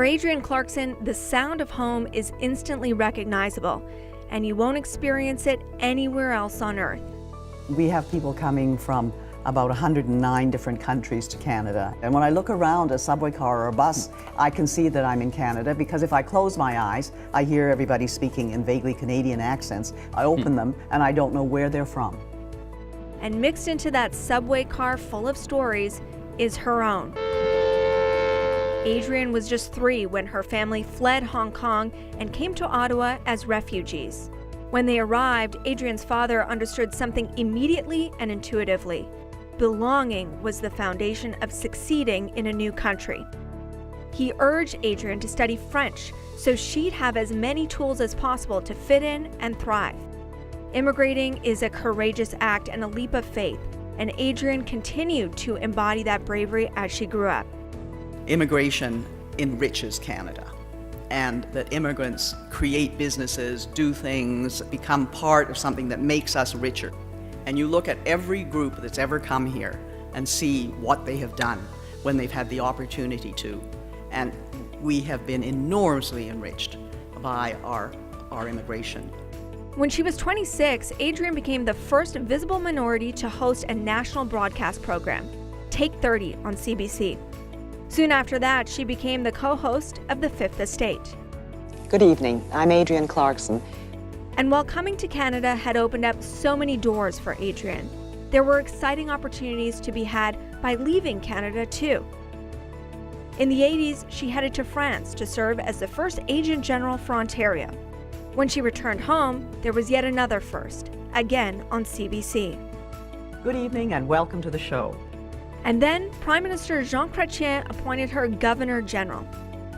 For Adrienne Clarkson, the sound of home is instantly recognizable, and you won't experience it anywhere else on earth. We have people coming from about 109 different countries to Canada. And when I look around a subway car or a bus, I can see that I'm in Canada, because if I close my eyes, I hear everybody speaking in vaguely Canadian accents. I open them and I don't know where they're from. And mixed into that subway car full of stories is her own. Adrienne was just 3 when her family fled Hong Kong and came to Ottawa as refugees. When they arrived, Adrienne's father understood something immediately and intuitively. Belonging was the foundation of succeeding in a new country. He urged Adrienne to study French so she'd have as many tools as possible to fit in and thrive. Immigrating is a courageous act and a leap of faith, and Adrienne continued to embody that bravery as she grew up. Immigration enriches Canada, and that immigrants create businesses, do things, become part of something that makes us richer. And you look at every group that's ever come here and see what they have done when they've had the opportunity to. And we have been enormously enriched by our immigration. When she was 26, Adrienne became the first visible minority to host a national broadcast program, Take 30 on CBC. Soon after that, she became the co-host of The Fifth Estate. Good evening, I'm Adrienne Clarkson. And while coming to Canada had opened up so many doors for Adrienne, there were exciting opportunities to be had by leaving Canada too. In the 80s, she headed to France to serve as the first Agent General for Ontario. When she returned home, there was yet another first, again on CBC. Good evening and welcome to the show. And then Prime Minister Jean Chrétien appointed her Governor General.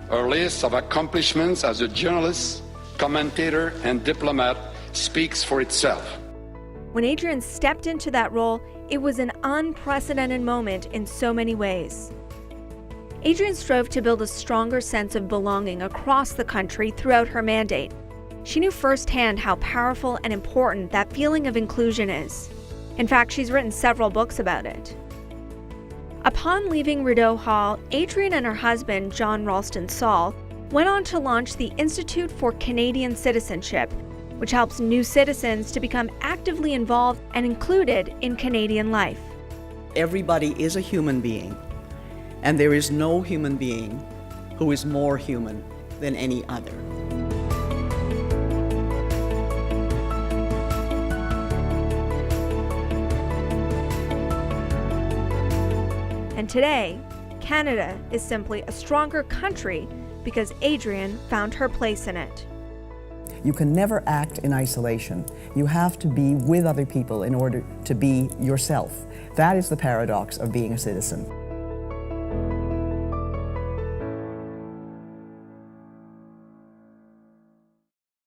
Her list of accomplishments as a journalist, commentator, and diplomat speaks for itself. When Adrienne stepped into that role, it was an unprecedented moment in so many ways. Adrienne strove to build a stronger sense of belonging across the country throughout her mandate. She knew firsthand how powerful and important that feeling of inclusion is. In fact, she's written several books about it. Upon leaving Rideau Hall, Adrienne and her husband, John Ralston Saul, went on to launch the Institute for Canadian Citizenship, which helps new citizens to become actively involved and included in Canadian life. Everybody is a human being, and there is no human being who is more human than any other. And today, Canada is simply a stronger country because Adrienne found her place in it. You can never act in isolation. You have to be with other people in order to be yourself. That is the paradox of being a citizen.